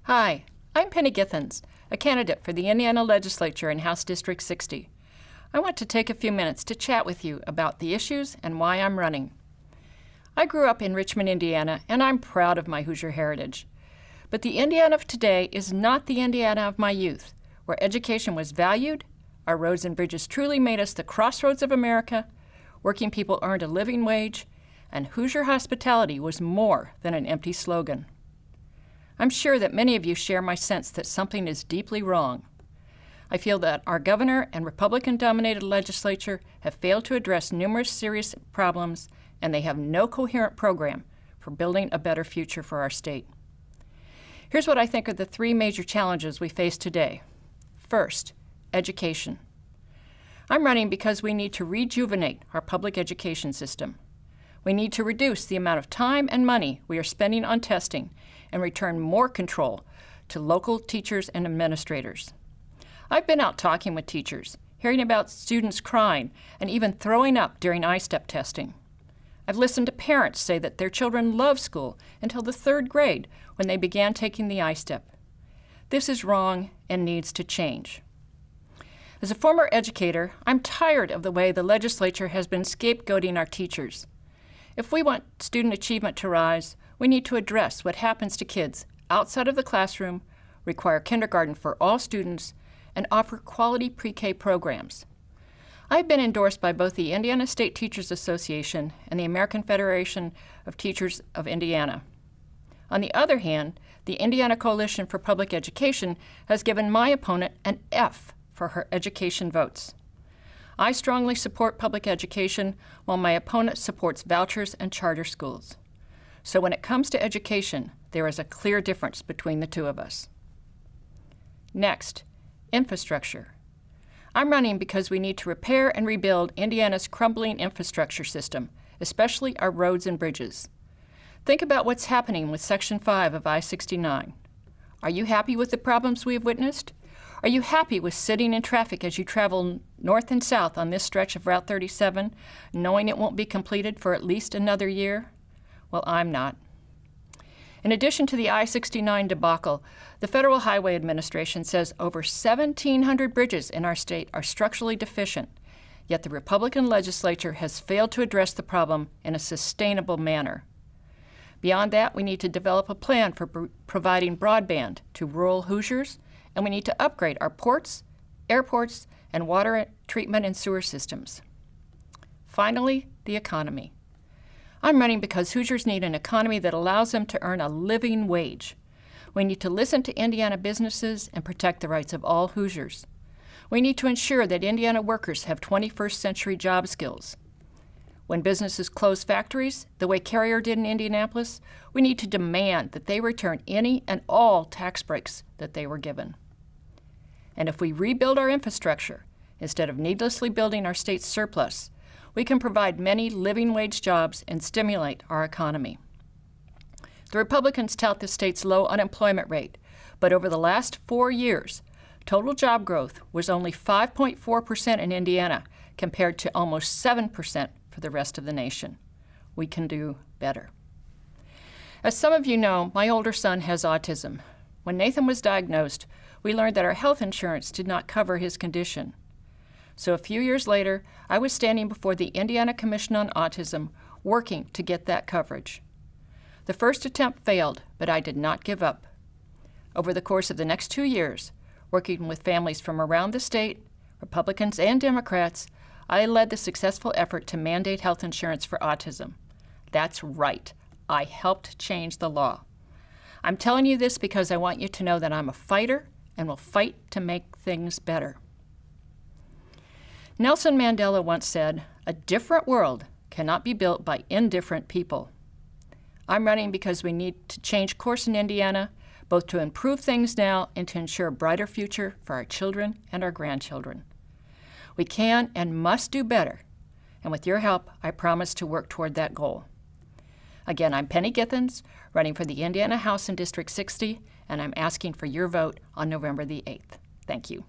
Hi, I'm Penny Githens, a candidate for the Indiana Legislature in House District 60. I want to take a few minutes to chat with you about the issues and why I'm running. I grew up in Richmond, Indiana, and I'm proud of my Hoosier heritage. But the Indiana of today is not the Indiana of my youth, where education was valued, our roads and bridges truly made us the crossroads of America, working people earned a living wage, and Hoosier hospitality was more than an empty slogan. I'm sure that many of you share my sense that something is deeply wrong. I feel that our governor and Republican-dominated legislature have failed to address numerous serious problems, and they have no coherent program for building a better future for our state. Here's what I think are the three major challenges we face today. First, education. I'm running because we need to rejuvenate our public education system. We need to reduce the amount of time and money we are spending on testing and return more control to local teachers and administrators. I've been out talking with teachers, hearing about students crying and even throwing up during I-STEP testing. I've listened to parents say that their children loved school until the third grade when they began taking the I-STEP. This is wrong and needs to change. As a former educator, I'm tired of the way the legislature has been scapegoating our teachers. If we want student achievement to rise, we need to address what happens to kids outside of the classroom, require kindergarten for all students, and offer quality pre-K programs. I've been endorsed by both the Indiana State Teachers Association and the American Federation of Teachers of Indiana. On the other hand, the Indiana Coalition for Public Education has given my opponent an F for her education votes. I strongly support public education, while my opponent supports vouchers and charter schools. So when it comes to education, there is a clear difference between the two of us. Next, infrastructure. I'm running because we need to repair and rebuild Indiana's crumbling infrastructure system, especially our roads and bridges. Think about what's happening with Section 5 of I-69. Are you happy with the problems we have witnessed? Are you happy with sitting in traffic as you travel north and south on this stretch of Route 37, knowing it won't be completed for at least another year? Well, I'm not. In addition to the I-69 debacle, the Federal Highway Administration says over 1,700 bridges in our state are structurally deficient, yet the Republican legislature has failed to address the problem in a sustainable manner. Beyond that, we need to develop a plan for providing broadband to rural Hoosiers, and we need to upgrade our ports, airports, and water treatment and sewer systems. Finally, the economy. I'm running because Hoosiers need an economy that allows them to earn a living wage. We need to listen to Indiana businesses and protect the rights of all Hoosiers. We need to ensure that Indiana workers have 21st century job skills. When businesses close factories, the way Carrier did in Indianapolis, we need to demand that they return any and all tax breaks that they were given. And if we rebuild our infrastructure, instead of needlessly building our state's surplus, we can provide many living wage jobs and stimulate our economy. The Republicans tout the state's low unemployment rate, but over the last 4 years, total job growth was only 5.4% in Indiana, compared to almost 7% for the rest of the nation. We can do better. As some of you know, my older son has autism. When Nathan was diagnosed, we learned that our health insurance did not cover his condition. So a few years later, I was standing before the Indiana Commission on Autism, working to get that coverage. The first attempt failed, but I did not give up. Over the course of the next 2 years, working with families from around the state, Republicans and Democrats, I led the successful effort to mandate health insurance for autism. That's right. I helped change the law. I'm telling you this because I want you to know that I'm a fighter and will fight to make things better. Nelson Mandela once said, "A different world cannot be built by indifferent people." I'm running because we need to change course in Indiana, both to improve things now and to ensure a brighter future for our children and our grandchildren. We can and must do better, and with your help, I promise to work toward that goal. Again, I'm Penny Githens, running for the Indiana House in District 60, and I'm asking for your vote on November the 8th. Thank you.